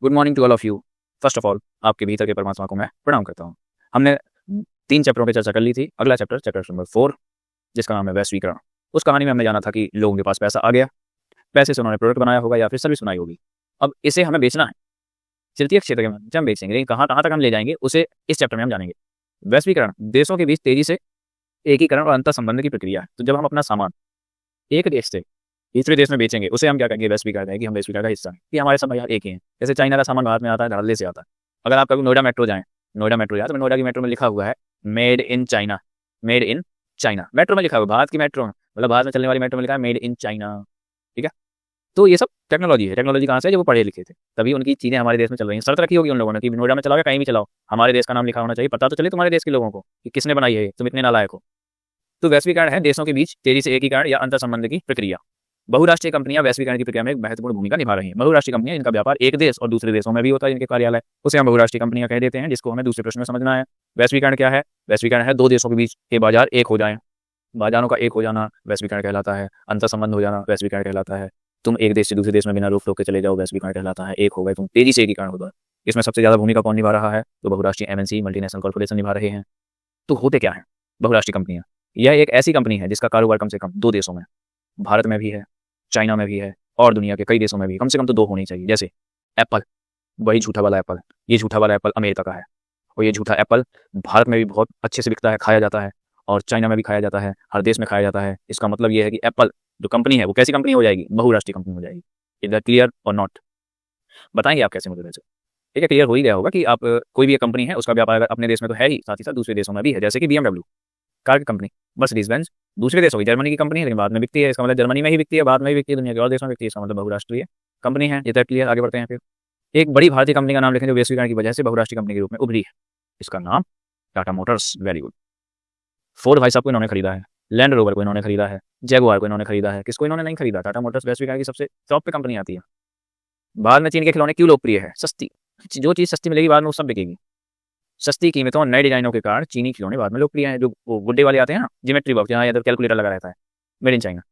Good morning to all of you. First of all आपके भीतर के परमात्मा को मैं प्रणाम करता हूँ। हमने 3 चैप्टरों पे चर्चा कर ली थी। अगला चैप्टर नंबर 4, जिसका नाम है वैश्वीकरण। उस कहानी में हमने जाना था कि लोगों के पास पैसा आ गया, पैसे से उन्होंने प्रोडक्ट बनाया होगा या फिर सर्विस बनाई होगी। अब इसे हमें बेचना है, तृतीयक क्षेत्र के माध्यम से हम बेचेंगे, लेकिन कहाँ तक हम ले जाएंगे उसे इस चैप्टर में हम जानेंगे। वैश्वीकरण देशों के बीच तेजी से एकीकरण और अंतर संबंध की प्रक्रिया है। तो जब हम अपना सामान एक देश से दूसरे देश में बेचेंगे उसे हम क्या कहेंगे, वैश्वीकरण है कि हम वैश्वीकरण का हिस्सा हैं, कि हमारे सब भैया एक ही हैं। जैसे चाइना का सामान भारत में आता है, धड़ल्ले से आता है। अगर आप कभी नोएडा मेट्रो जाएं, नोएडा मेट्रो जाए तो नोएडा की मेट्रो में लिखा हुआ है made in China, made in China. Metro में लिखा हुआ है, भारत की मेट्रो में, मतलब भारत में चलने वाली मेट्रो में लिखा है मेड इन चाइना। ठीक है, तो ये सब टेक्नोलॉजी है। टेक्नोलॉजी कहाँ से है? जो वो पढ़े लिखे थे, तभी उनकी चीज़ें हमारे देश में चल रही हैं। शर्त रखी होगी उन लोगों ने कि नोएडा में चलाओ या कहीं भी चलाओ, हमारे देश का नाम लिखा होना चाहिए, पता तो चले तुम्हारे देश के लोगों को कि किसने बनाई है, तुम इतने नालायक हो। तो वैश्वीकरण है देशों के बीच तेजी से एकीकरण या अंतर संबंध की प्रक्रिया। बहुराष्ट्रीय कंपनियां वैश्वीकरण की प्रक्रिया में एक महत्वपूर्ण भूमिका निभा रही हैं। बहुराष्ट्रीय कंपनियां, इनका व्यापार एक देश और दूसरे देशों में भी होता है, इनके कार्यालय, उसे हम बहुराष्ट्रीय कंपनियां कह देते हैं, जिसको हमें दूसरे प्रश्न में समझना है। वैश्वीकरण क्या है? वैश्वीकरण है दो देशों के बीच के बाजार एक हो जाएं, बाजारों का एक हो जाना वैश्वीकरण कहलाता है। अंतर संबंध हो जाना वैश्वीकरण कहलाता है। तुम एक देश से दूसरे देश में बिना रोक टोक के चले जाओ, वैश्वीकरण कहलाता है। एक हो गए तुम, तेजी से एकीकरण होता है। इसमें सबसे ज्यादा भूमिका कौन निभा रहा है? तो बहुराष्ट्रीय एमएनसी, मल्टीनेशनल कॉर्पोरेशन निभा रहे हैं। तो होते क्या है बहुराष्ट्रीय कंपनियां? यह एक ऐसी कंपनी है जिसका कारोबार कम से कम दो देशों में, भारत में भी है, चाइना में भी है, और दुनिया के कई देशों में भी कम से कम तो दो होनी चाहिए। जैसे एप्पल, वही झूठा वाला एप्पल, ये झूठा वाला एप्पल अमेरिका का है, और ये झूठा एप्पल भारत में भी बहुत अच्छे से बिकता है, खाया जाता है, और चाइना में भी खाया जाता है, हर देश में खाया जाता है। इसका मतलब ये है कि एप्पल जो कंपनी है वो कैसी कंपनी हो जाएगी? बहुराष्ट्रीय कंपनी हो जाएगी। इज दैट क्लियर और नॉट? बताएंगे आप कैसे मुझे वैसे? ठीक है, क्लियर हो ही गया होगा कि आप कोई भी एक कंपनी है उसका व्यापार अगर अपने देश में तो है ही, साथ ही साथ दूसरे देशों में भी है। जैसे कि BMW कार की कंपनी, मर्सिडीज बेंज दूसरे देशों की, जर्मनी की कंपनी है लेकिन बाद में बिकती है, इसका मतलब जर्मनी में ही बिकती है, बाद में भी बिकती है, दुनिया के और देशों में बिकती है, इसका मतलब बहुराष्ट्रीय कंपनी है। ये तो क्लियर। आगे बढ़ते हैं फिर। एक बड़ी भारतीय कंपनी का नाम लिखें जो वैश्वीकरण की वजह से बहुराष्ट्रीय कंपनी के रूप में उभरी है। इसका नाम Tata Motors. Very good. Ford भाई साहब को इन्होंने खरीदा है, लैंड रोवर को इन्होंने खरीदा है, जैगुआर को इन्होंने खरीदा है। किसको इन्होंने नहीं खरीदा? टाटा मोटर्स वैश्वीकरण की सबसे टॉप पे कंपनी आती है। बाद में चीन के खिलौने क्यों लोकप्रिय है? सस्ती, जो चीज़ सस्ती मिलेगी बाद में वो सब बिकेगी। सस्ती कीमतों और नए डिजाइनों के कारण चीनी खिलौने बाद में लोकप्रिय हैं। जो वो गुड्डे वाले आते हैं ना, ज्योमेट्री बॉक्स, जहाँ इधर कैलकुलेटर लगा रहता है, मेड इन चाइना,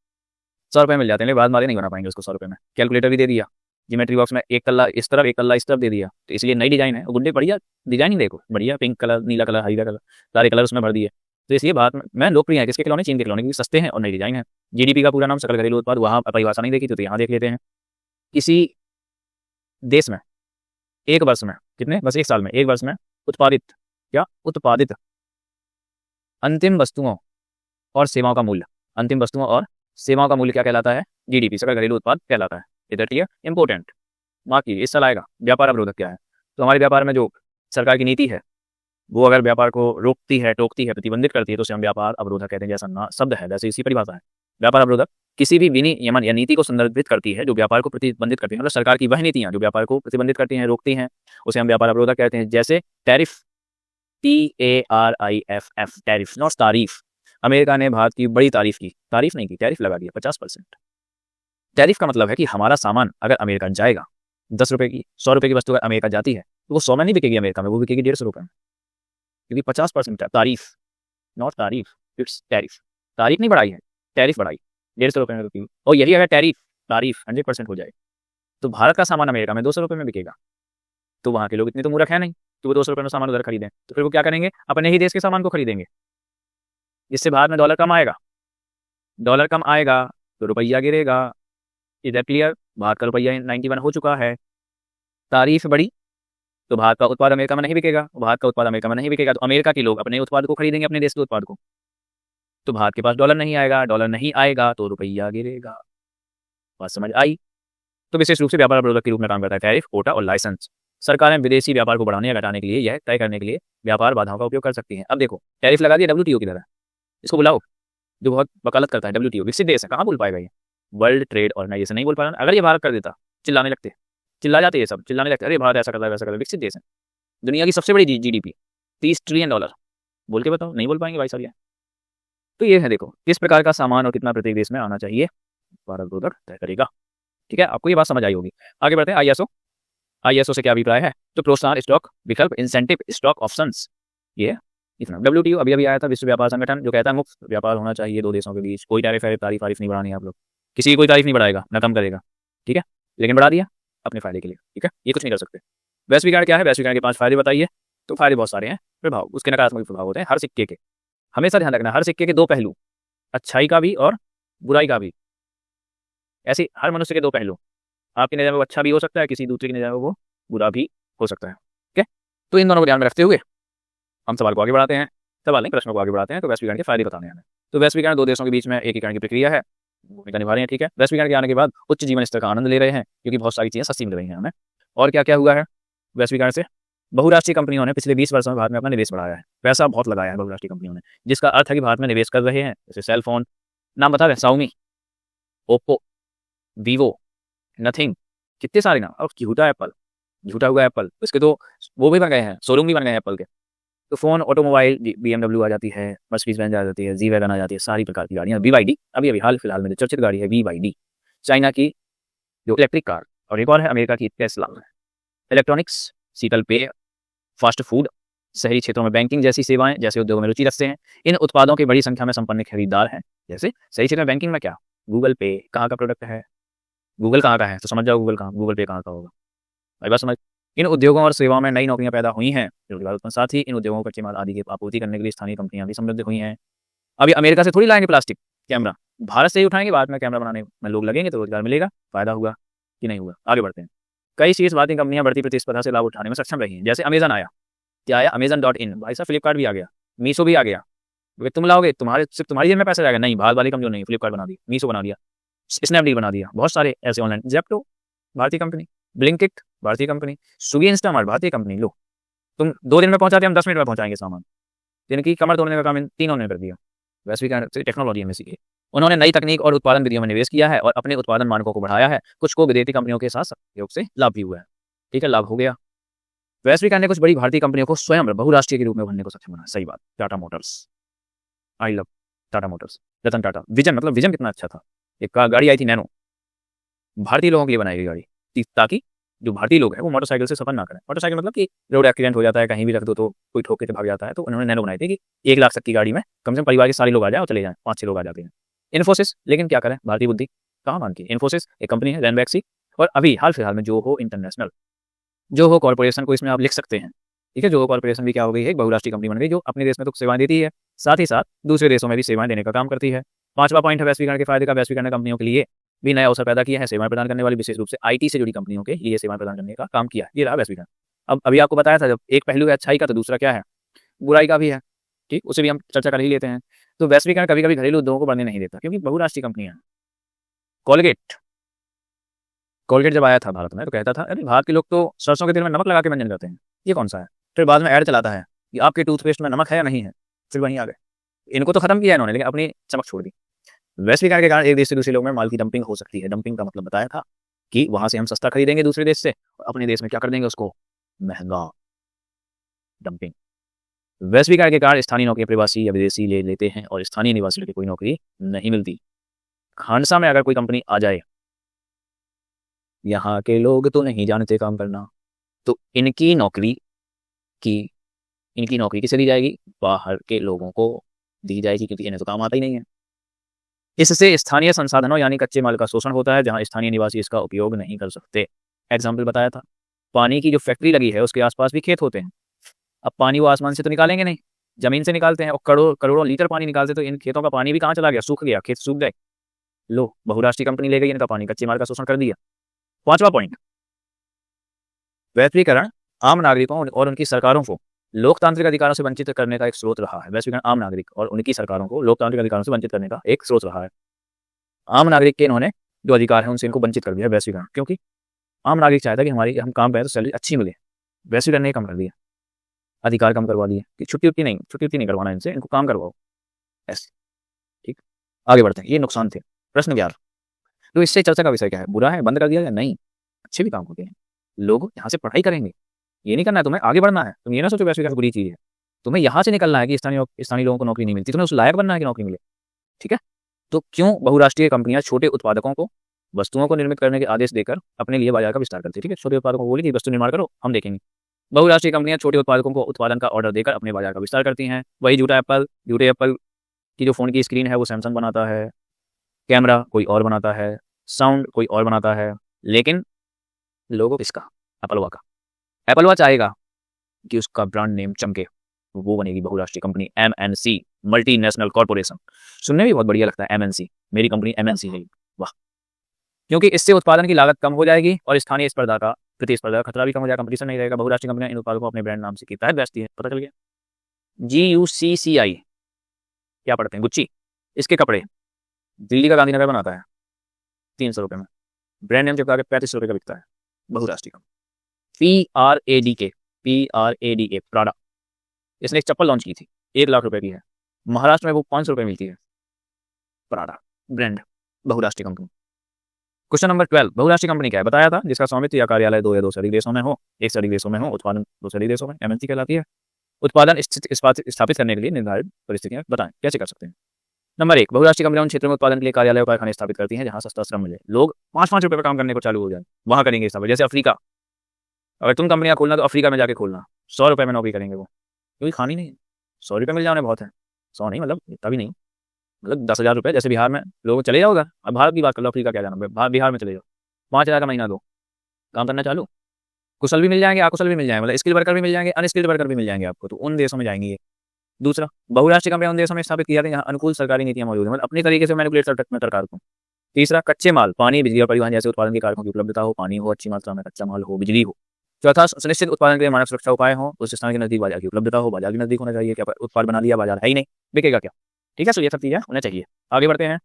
100 रुपये मिल जाते हैं, लेकिन बाद वाले नहीं बना पाएंगे उसको 100 रुपये में। कैलकुलेटर भी दे दिया, ज्योमेट्री बॉक्स में एक कल्ला इस तरफ एक कल्ला इस तरफ दे दिया, तो इसलिए नई डिजाइन है। वो गुड्डे बढ़िया डिजाइनिंग देखो, बढ़िया पिंक कलर, नीला कलर, हरा कलर, सारे कलर उसमें भर दिए। तो इसलिए बाद में लोकप्रिय है किसके खिलौने? चीन के खिलौने, क्योंकि सस्ते हैं और नई डिजाइन है। जीडीपी का पूरा नाम सकल घरेलू उत्पाद, वहाँ परिभाषा नहीं देखी तो यहाँ देख लेते हैं। किसी देश में एक वर्ष में कितने, बस एक साल में, एक वर्ष में उत्पादित, क्या उत्पादित अंतिम वस्तुओं और सेवाओं का मूल्य, अंतिम वस्तुओं और सेवाओं का मूल्य क्या कहलाता है? जीडीपी, सकल घरेलू उत्पाद कहलाता है। इधर ठीक है, इंपोर्टेंट। बाकी इस साल आएगा व्यापार अवरोधक क्या है। तो हमारे व्यापार में जो सरकार की नीति है वो अगर व्यापार को रोकती है, टोकती है, प्रतिबंधित करती है तो उसे हम व्यापार अवरोधक कहते हैं। जैसा ना शब्द है वैसे इसी परिभाषा है। व्यापार अवरोधक किसी भी विनियमन या नीति को संदर्भित करती है जो व्यापार को प्रतिबंधित करती है, मतलब सरकार की वह नीतियां जो व्यापार को प्रतिबंधित करती हैं, रोकती हैं, उसे हम व्यापार अवरोधक कहते हैं। जैसे टैरिफ, TARIFF, टैरिफ नॉट तारीफ। अमेरिका ने भारत की बड़ी तारीफ की, तारीफ नहीं की, टैरिफ लगा दिया 50%। टैरिफ का मतलब है कि हमारा सामान अगर अमेरिका जाएगा, 10 रुपये की, 100 रुपये की वस्तु अगर अमेरिका जाती है तो वो 100 में नहीं बिकेगी अमेरिका में, वो बिकेगी 150 रुपये में, क्योंकि 50% है। तारीफ नॉट तारीफ, इट्स टैरिफ। तारीफ नहीं बढ़ाई है, टैरिफ बढ़ाई, 150 रुपये में बिकेगी। और यही अगर टैरिफ तारीफ 100% हो जाए तो भारत का सामान अमेरिका में 200 रुपये में बिकेगा। तो वहाँ के लोग इतने तो मूर्ख है नहीं तो वो 200 रुपये में सामान उधर खरीदें, तो फिर वो क्या करेंगे? अपने ही देश के सामान को खरीदेंगे, जिससे भारत में डॉलर कम आएगा। डॉलर कम आएगा तो रुपया गिरेगा। इधर क्लियर? भारत का रुपया 91 हो चुका है। तारीफ बढ़ी तो भारत का उत्पाद अमेरिका में नहीं बिकेगा, भारत का उत्पाद अमेरिका में नहीं बिकेगा तो अमेरिका के लोग अपने उत्पाद को खरीदेंगे, अपने देश के उत्पाद को, तो भारत के पास डॉलर नहीं आएगा, डॉलर नहीं आएगा तो रुपया गिरेगा। बात समझ आई? तो विशेष रूप से व्यापार अवरोधक के रूप में काम करता है टैरिफ, कोटा और लाइसेंस। सरकारें विदेशी व्यापार को बढ़ाने या घटाने के लिए यह तय करने के लिए व्यापार बाधाओं का उपयोग कर सकती हैं। अब देखो, टैरिफ लगा दिया WTO की तरह, इसको बुलाओ, जो बहुत वकालत करता है। WTO विकसित देश है, कहाँ बोल पाएगा ये? वर्ल्ड ट्रेड ऑर्गेनाइजेशन नहीं बोल पा रहा। अगर ये भारत कर देता, चिल्लाने लगते, चिल्ला जाते, ये सब चिल्लाने लगते, अरे भारत ऐसा करता है वैसा करता है। विकसित देश है, दुनिया की सबसे बड़ी GDP $30 ट्रिलियन, बोल के बताओ, नहीं बोल पाएंगे भाई साहब ये। तो ये है, देखो किस प्रकार का सामान और कितना प्रत्येक देश में आना चाहिए, भारत अवरोधक तय करेगा। ठीक है, आपको ये बात समझ आई होगी। आगे बढ़ते हैं। ISO से क्या अभिप्राय है? तो प्रोत्साहन, स्टॉक विकल्प, इंसेंटिव, स्टॉक ऑप्शंस, ये इतना। WTO अभी अभी आया था, विश्व व्यापार संगठन, जो कहता है मुक्त व्यापार होना चाहिए दो देशों के बीच, कोई तारीफ नहीं बढ़ानी है। आप लोग किसी की कोई तारीफ नहीं बढ़ाएगा, ना कम करेगा, ठीक है, लेकिन बढ़ा दिया। अपने फायदे के लिए, ठीक है, ये कुछ नहीं कर सकते। वैश्वीकरण क्या है? वैश्वीकरण के 5 फायदे बताइए। तो फायदे बहुत सारे हैं। प्रभाव, उसके नकारात्मक प्रभाव होते हैं हर सिक्के के। हमेशा ध्यान रखना, हर सिक्के के 2 पहलू, अच्छाई का भी और बुराई का भी। ऐसे हर मनुष्य के 2 पहलू, आपकी नज़र में वो अच्छा भी हो सकता है, किसी दूसरे की नज़र में वो बुरा भी हो सकता है, ठीक है। तो इन दोनों को ध्यान में रखते हुए हम सवाल को आगे बढ़ाते हैं, सवाल नहीं प्रश्नों को आगे बढ़ाते हैं। तो वैश्वीकरण के फायदे बताने हैं। तो वैश्वीकरण 2 देशों के बीच में एकीकरण की प्रक्रिया है, भूमिका निभा रहे हैं, ठीक है। वैश्वीकरण के आने के बाद उच्च जीवन स्तर का आनंद ले रहे हैं, क्योंकि बहुत सारी चीज़ें सस्ती मिल रही हैं हमें। और क्या क्या हुआ है वैश्वीकरण से? बहुराष्ट्रीय कंपनियों ने पिछले 20 वर्षों में भारत में अपना निवेश बढ़ाया है, पैसा बहुत लगाया है बहुराष्ट्रीय कंपनियों ने, जिसका अर्थ है कि भारत में निवेश कर रहे हैं। जैसे सेल फोन, नाम बता रहे, Xiaomi, ओप्पो, वीवो, नथिंग, कितने सारे नाम। और झूठा एप्पल, झूठा हुआ एप्पल, इसके तो वो भी बन गए हैं, शोरूम भी बन गए हैं एप्पल के। तो फ़ोन, ऑटोमोबाइल, BMW आ जाती है, मर्सिडीज बेंज आ जाती है, जी वैगन आ जाती है, सारी प्रकार की गाड़ियाँ। BYD अभी अभी हाल फिलहाल में जो चर्चित गाड़ी है BYD, चाइना की जो इलेक्ट्रिक कार, और एक और है अमेरिका की टेस्ला। इलेक्ट्रॉनिक्स, शीतल पेय, फास्ट फूड, शहरी क्षेत्रों में बैंकिंग जैसी सेवाएं, जैसे उद्योगों में रुचि रखते हैं। इन उत्पादों की बड़ी संख्या में संपन्न खरीदार हैं। जैसे शहरी क्षेत्र में बैंकिंग में क्या, गूगल पे कहाँ का प्रोडक्ट है, गूगल कहाँ का है, तो समझ जाओ गूगल पे कहाँ का होगा, भाई बात समझ। इन उद्योगों और सेवाओं में नई नौकरियां पैदा हुई हैं, रोजगार उत्पन्न, साथ ही इन उद्योगों को कच्चे माल आदि की आपूर्ति करने के लिए स्थानीय कंपनियां भी समृद्ध हुई हैं। अभी अमेरिका से थोड़ी लाएंगे प्लास्टिक कैमरा, भारत से ही उठाएंगे, भारत में कैमरा बनाने में लोग लगेंगे तो रोजगार मिलेगा, फायदा हुआ कि नहीं हुआ। आगे बढ़ते हैं। कई शीर्ष भारतीय कंपनियां बढ़ती प्रतिस्पर्धा से लाभ उठाने में सक्षम रही हैं। जैसे अमेजन आया, क्या आया, Amazon.in, भाई साहब फ्लिपकार्ट भी आ गया, मीशो भी आ गया। तुम लाओगे, तुम्हारे सिर्फ तुम्हारी जेब में पैसा जाएगा, नहीं, भारत वाली कंपनी नहीं, फ्लिपकार्ट बना दी, मीशो बना दिया, स्नैपडील बना दिया, बहुत सारे ऐसे ऑनलाइन, जेप्टो भारतीय कंपनी, ब्लिंकिट भारतीय कंपनी, स्विगी, इंस्टामार्ट भारतीय कंपनी। लो, तुम 2 दिन में पहुंचाते, हम 10 मिनट में पहुंचाएंगे सामान। इनकी कमर तोड़ने का काम इन तीनों ने कर दिया। वैश्वीकरण से टेक्नोलॉजी में सीखे, उन्होंने नई तकनीक और उत्पादन विधियों में निवेश किया है और अपने उत्पादन मानकों को बढ़ाया है। कुछ को विदेशी कंपनियों के साथ सहयोग से लाभ भी हुआ है, ठीक है, लाभ हो गया। वैश्वीकरण ने कुछ बड़ी भारतीय कंपनियों को स्वयं बहुराष्ट्रीय के रूप में बनने को सक्षम बनाया, सही बात। Tata Motors, I love Tata Motors, Ratan Tata. Vision, मतलब विजन कितना अच्छा था। एक गाड़ी आई थी नैनो, भारतीय लोगों के लिए बनाई गई गाड़ी, ताकि जो भारतीय लोग हैं वो मोटरसाइकिल से सफर ना करें। मोटरसाइकिल मतलब कि रोड एक्सीडेंट हो जाता है, कहीं भी रख दो तो कोई ठोक के भाग जाता है, तो उन्होंने नैनो बनाई थी कि 1 लाख तक की गाड़ी में कम से कम परिवार के सारे लोग आ जाए और चले जाएं, 5-6 लोग आ जाते हैं। इन्फोसिस, लेकिन क्या करें, भारतीय बुद्धि कहाँ मान की। इन्फोसिस एक कंपनी है, रैनबैक्सी। और अभी हाल फिलहाल में जोहो इंटरनेशनल, जोहो कॉर्पोरेशन को इसमें आप लिख सकते हैं, ठीक है। जोहो कॉर्पोरेशन भी क्या हो गई है, एक बहुराष्ट्रीय कंपनी बन गई, जो अपने देश में तो सेवाएं देती है, साथ ही साथ दूसरे देशों में भी सेवाएं देने का काम करती है। 5वां पॉइंट है वैश्वीकरण के फायदे का। वैश्वीकरण ने कंपनियों के लिए भी नए अवसर पैदा किए हैं, सेवाएं प्रदान करने वाली, विशेष रूप से IT से जुड़ी कंपनियों के लिए सेवाएं प्रदान करने का काम किया है। ये रहा वैश्वीकरण। अब अभी आपको बताया था, जब एक पहलू है अच्छाई का, तो दूसरा क्या है, बुराई का भी है, ठीक, उसे भी हम चर्चा कर ही लेते हैं। तो वैश्वीकरण कभी कभी घरेलू उद्योगों को बढ़ने नहीं देता, क्योंकि बहुराष्ट्रीय कंपनियां। कोलगेट, कोलगेट जब आया था भारत में तो कहता था, अरे भारत के लोग तो सरसों के तेल में नमक लगा के मंजन करते हैं, ये कौन सा है। फिर बाद में ऐड चलाता है कि आपके टूथपेस्ट में नमक है या नहीं है, फिर वहीं आ गए। इनको तो खत्म किया इन्होंने, लेकिन अपनी चमक छोड़ दी। वैश्वीकरण के कारण एक देश से दूसरे लोग में माल की डंपिंग हो सकती है। डंपिंग का मतलब बताया था कि वहां से हम सस्ता खरीदेंगे दूसरे देश से, और अपने देश में क्या कर देंगे, उसको महंगा, डंपिंग। वैश्वीकरण के कारण स्थानीय नौकरी प्रवासी या विदेशी ले लेते हैं और स्थानीय निवासियों की कोई नौकरी नहीं मिलती। खानसा में अगर कोई कंपनी आ जाए, यहाँ के लोग तो नहीं जानते काम करना, तो इनकी नौकरी किसे दी जाएगी, बाहर के लोगों को दी जाएगी, क्योंकि इन्हें तो काम आता ही नहीं है। इससे स्थानीय संसाधनों यानी कच्चे माल का शोषण होता है, जहां स्थानीय निवासी इसका उपयोग नहीं कर सकते। एग्जाम्पल बताया था, पानी की जो फैक्ट्री लगी है उसके आसपास भी खेत होते हैं। अब पानी वो आसमान से तो निकालेंगे नहीं, जमीन से निकालते हैं, और करोड़ों लीटर पानी निकालते, तो इन खेतों का पानी भी कहाँ चला गया, सूख गया, खेत सूख गए। लो, बहुराष्ट्रीय कंपनी ले गई इनका पानी, कच्चे माल का शोषण कर दिया। 5वां पॉइंट, वैश्वीकरण आम नागरिकों और उनकी सरकारों को लोकतांत्रिक अधिकारों से वंचित करने का एक स्रोत रहा है। वैश्वीकरण आम नागरिक और उनकी सरकारों को लोकतांत्रिक अधिकारों से वंचित करने का एक स्रोत रहा है। आम नागरिक के इन्होंने जो अधिकार है उनसे इनको वंचित कर दिया वैश्वीकरण, क्योंकि आम नागरिक चाहता है कि हम काम पे तो सैलरी अच्छी मिले। वैश्वीकरण ने कम कर दिया, अधिकार कम करवा दिए कि छुट्टी नहीं करवाना इनसे, इनको काम करवाओ ऐसे, ठीक। आगे बढ़ते हैं, ये नुकसान थे। प्रश्न 11, तो इससे चर्चा का विषय क्या है, बुरा है, बंद कर दिया या नहीं, अच्छे भी काम होते हैं, लोग यहाँ से पढ़ाई करेंगे। ये नहीं करना है, तुम्हें आगे बढ़ना है। तुम ये ना सोचो वैश्वीकरण बुरी चीज़ है, तुम्हें यहाँ से निकलना है कि स्थानीय लोगों को नौकरी नहीं मिलती, तुम्हें उस लायक बनना है कि नौकरी मिले, ठीक है। तो क्यों बहुराष्ट्रीय कंपनियां छोटे उत्पादकों को वस्तुओं को निर्मित करने के आदेश देकर अपने लिए बाजार का विस्तार करती है, ठीक है। छोटे उत्पादकों को बोली कि वस्तु निर्माण करो, हम देखेंगे। बहुराष्ट्रीय कंपनियां छोटे उत्पादकों को उत्पादन का ऑर्डर देकर अपने बाजार का विस्तार करती हैं। वही झूठे एप्पल की जो फ़ोन की स्क्रीन है वो सैमसंग बनाता है, कैमरा कोई और बनाता है, साउंड कोई और बनाता है, लेकिन लोगो किसका? एप्पलवा का। एप्पलवा चाहेगा कि उसका ब्रांड नेम चमके, वो बनेगी बहुराष्ट्रीय कंपनी MNC, मल्टीनेशनल कॉर्पोरेशन। सुनने में बहुत बढ़िया लगता है MNC, मेरी कंपनी MNC है, वाह। क्योंकि इससे उत्पादन की लागत कम हो जाएगी और स्थानीय स्पर्धा का प्रतिस्पर्धा का खतरा भी कम हो जाएगा, कंपटीशन नहीं रहेगा। बहुराष्ट्रीय कंपनियां इन उत्पादों को अपने ब्रांड नाम से के तहत बेचती है, पता चल गया। GUCCI क्या पढ़ते हैं? गुच्ची। इसके कपड़े दिल्ली का गांधीनगर बनाता है 300 रुपये में, ब्रांड नेम चिपका के 35 रुपये का बिकता है। बहुराष्ट्रीय कंपनी। PRADA प्राडा, इसने एक चप्पल लॉन्च की थी, 1 लाख रुपए की है, महाराष्ट्र में वो 500 रुपये मिलती है। प्राडा ब्रांड, बहुराष्ट्रीय कंपनी। क्वेश्चन नंबर 12, बहुराष्ट्रीय कंपनी क्या है? बताया था, जिसका स्वामित्व या कार्यालय 2 या 2 से अधिक देशों में हो, 1 से अधिक देशों में हो, उत्पादन 2 से अधिक देशों में, MNC कहलाती है। उत्पादन स्थापित करने के लिए निर्धारित परिस्थितियां बताएं, कैसे कर सकते हैं? नंबर 1, बहुराष्ट्रीय कंपनियां उन क्षेत्रों में उत्पादन के लिए कार्यालय और कारखाने स्थापित करती हैं जहां सस्ता श्रम मिले, लोग 5-5 रुपये पर काम करने को चालू हो जाए, वहां करेंगे स्थापित। जैसे अफ्रीका, अगर तुम कंपनियां खोलना तो अफ्रीका में जाके खोलना, 100 रुपये में नौकरी करेंगे वो, क्योंकि खानी नहीं है, 100 रुपये मिल जाने बहुत है, 100 नहीं, मतलब इतना भी नहीं, मतलब 10,000 रुपये। जैसे बिहार में लोग चले जाओगे, अब भारत की बात कर लो, अफ्रीका क्या जाना, बिहार में चले जाओ, 5,000 का महीना दो, काम करना चालू, कुशल भी मिल जाएंगे, अकुशल भी मिल जाएंगे, मतलब स्किल वर्कर भी मिल जाएंगे, अनस्किल्ड वर्कर भी मिल जाएंगे आपको, तो उन देशों में जाएंगे ये। दूसरा, बहुराष्ट्रीय कंपनियां उन देशों में स्थापित की जाती हैं जहां अनुकूल सरकारी नीतियां मौजूद हैं, मतलब अपने तरीके से मैनिपुलेट कर सरकार को। तीसरा, कच्चे माल, पानी, बिजली और परिवहन जैसे उत्पादन के कारकों की उपलब्धता हो, पानी हो, अच्छी मात्रा में कच्चा माल हो, बिजली हो। चौथा, सुनिश्चित उत्पादन के लिए मानक सुरक्षा उपाय हो, उस स्थान के नजदीक बाजार की उपलब्धता हो, बाजार भी नजदीक होना चाहिए, क्या उत्पाद बना लिया, बाजार है ही नहीं, बिकेगा क्या? ठीक है, सो ये सब चीजें उन्हें चाहिए। आगे बढ़ते हैं।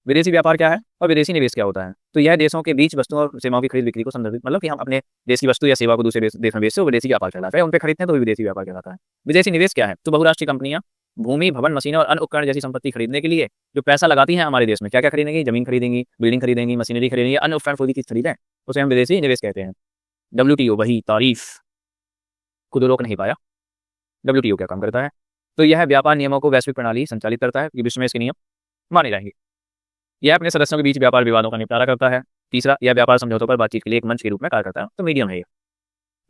विदेशी व्यापार क्या है और विदेशी निवेश क्या होता है? तो यह देशों के बीच वस्तुओं और सेवाओं की खरीद बिक्री को संदर्भित, मतलब कि हम अपने देश की वस्तु या सेवा को दूसरे देश में बेचते हैं, विदेशी व्यापार कहलाता है। उन पे खरीदते हैं तो विदेशी व्यापार कहलाता है। विदेशी निवेश क्या है? तो बहुराष्ट्रीय कंपनियां भूमि, भवन, मशीनें और अन्य उपकरण जैसी संपत्ति खरीदने के लिए जो पैसा लगाती हैं हमारे देश में, क्या क्या खरीदेंगी? जमीन खरीदेंगी, बिल्डिंग खरीदेंगी, मशीनरी खरीदेंगी, अन्य उपकरण कोई भी चीज खरीदें, उसे हम विदेशी निवेश कहते हैं। WTO, वही तारीफ, खुद रोक नहीं पाया। WTO क्या काम करता है? तो यह व्यापार नियमों को वैश्विक प्रणाली संचालित करता है कि विश्व में इसके नियम माने जाएंगे। यह अपने सदस्यों के बीच व्यापार विवादों का निपटारा करता है। तीसरा, यह व्यापार समझौतों पर बातचीत के लिए एक मंच के रूप में कार्य करता है, तो मीडियम है,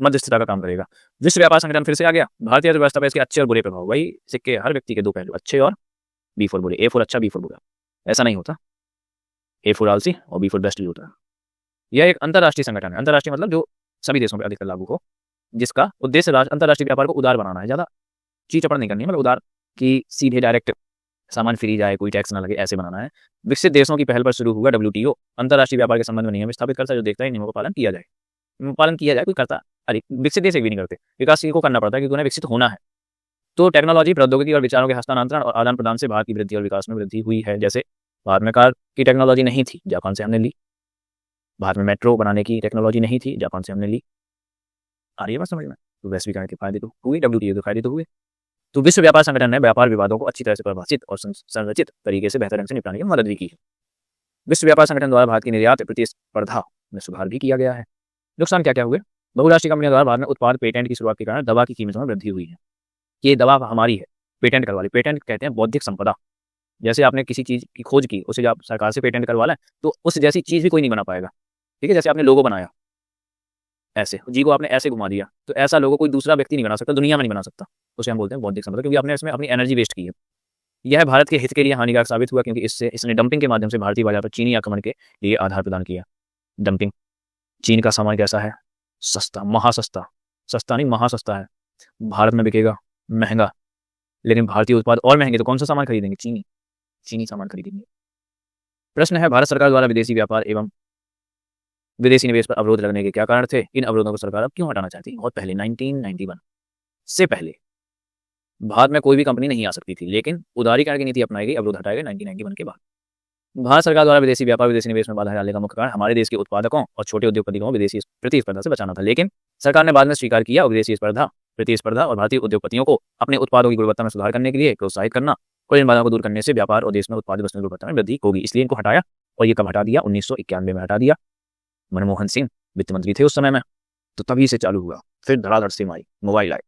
मध्यस्थता का काम करेगा। विश्व व्यापार संगठन फिर से आ गया। भारतीय अर्थव्यवस्था पर इसके अच्छे और बुरे प्रभाव, वही सिक्के, हर व्यक्ति के दो पहलू, अच्छे और B फॉर बुरे, A फॉर अच्छा, B फॉर बुरा, ऐसा नहीं होता, A फॉर आलसी और B फॉर बेस्ट भी होता है। यह एक अंतर्राष्ट्रीय संगठन है, अंतर्राष्ट्रीय मतलब जो सभी देशों पर अधिकतर लागू हो, जिसका उद्देश्य अंतर्राष्ट्रीय व्यापार को उदार बनाना है, ज्यादा चीचपड़ नहीं करनी है, मतलब उदार की सीधे डायरेक्ट सामान फ्री जाए, कोई टैक्स ना लगे, ऐसे बनाना है। विकसित देशों की पहल पर शुरू हुआ WTO अंतर्राष्ट्रीय व्यापार के संबंध में नियम स्थापित करता है, जो देखता है नियमों का पालन किया जाए, कोई करता, अरे विकसित देश एक भी नहीं करते, विकासशील को करना पड़ता है क्योंकि उन्हें विकसित होना है। तो टेक्नोलॉजी, प्रौद्योगिकी और विचारों के हस्तांतरण और आदान प्रदान से भारत की वृद्धि और विकास में वृद्धि हुई है। जैसे भारत में कार की टेक्नोलॉजी नहीं थी, जापान से हमने ली। भारत में मेट्रो बनाने की टेक्नोलॉजी नहीं थी, जापान से हमने ली। आ रही है बात समझ में? तो वैश्वीकरण के फायदे तो हुए, WTO के फायदे तो हुए। तो विश्व व्यापार संगठन ने व्यापार विवादों को अच्छी तरह से परिभाषित और संरचित तरीके से बेहतर ढंग से निपटाने की मदद भी की है। विश्व व्यापार संगठन द्वारा भारत की निर्यात प्रतिस्पर्धा में सुधार भी किया गया है। नुकसान क्या क्या हुए? बहुराष्ट्रीय कंपनियों द्वारा भारत में उत्पाद पेटेंट की शुरुआत के कारण दवा की कीमतों में वृद्धि हुई है। ये दवा हमारी है, पेटेंट करवा ली। पेटेंट कहते हैं बौद्धिक संपदा। जैसे आपने किसी चीज की खोज की, उसे जब आप सरकार से पेटेंट करवा लें तो उस जैसी चीज भी कोई नहीं बना पाएगा। ठीक है, जैसे आपने लोगो बनाया, ऐसे जी को आपने ऐसे घुमा दिया, तो ऐसा लोगो कोई दूसरा व्यक्ति नहीं बना सकता, दुनिया में नहीं बना सकता, उसे हम बोलते हैं बौद्धिक संपदा, क्योंकि आपने इसमें अपनी एनर्जी वेस्ट की है। यह भारत के हित के लिए हानिकारक साबित हुआ क्योंकि इसने डंपिंग के माध्यम से भारतीय बाजार पर चीनी आक्रमण के लिए आधार प्रदान किया। डंपिंग, चीन का सामान कैसा है? सस्ता, महासस्ता, सस्ता नहीं महासस्ता है, भारत में बिकेगा महंगा, लेकिन भारतीय उत्पाद और महंगे, तो कौन सा सामान खरीदेंगे? चीनी सामान खरीदेंगे। प्रश्न है, भारत सरकार द्वारा विदेशी व्यापार एवं विदेशी निवेश पर अवरोध लगने के क्या कारण थे? इन अवरोधों को सरकार अब क्यों हटाना चाहती है? बहुत पहले 1991 से पहले भारत में कोई भी कंपनी नहीं आ सकती थी, लेकिन उदारीकरण की नीति अपनाई गई, अवरोध हटाए गए 1991 के बाद। भारत सरकार द्वारा विदेशी व्यापार, विदेशी निवेश में बाधा डालने का मुख्य कारण हमारे देश के उत्पादकों और छोटे उद्योगपतियों को विदेशी प्रतिस्पर्धा से बचाना था, लेकिन सरकार ने बाद में स्वीकार किया और विदेशी प्रतिस्पर्धा और भारतीय उद्योगपतियों को अपने उत्पादों की गुणवत्ता में सुधार करने के लिए प्रोत्साहित करना और इन बाधाओं को दूर करने से व्यापार और देश में उत्पाद वस्तुओं की गुणवत्ता में वृद्धि होगी, इसलिए इनको हटाया। और ये कब हटा दिया? 1991 में हटा दिया। मनमोहन सिंह वित्त मंत्री थे उस समय में, तो तभी से चालू हुआ। फिर धड़ाधड़ सिम आई, मोबाइल आए,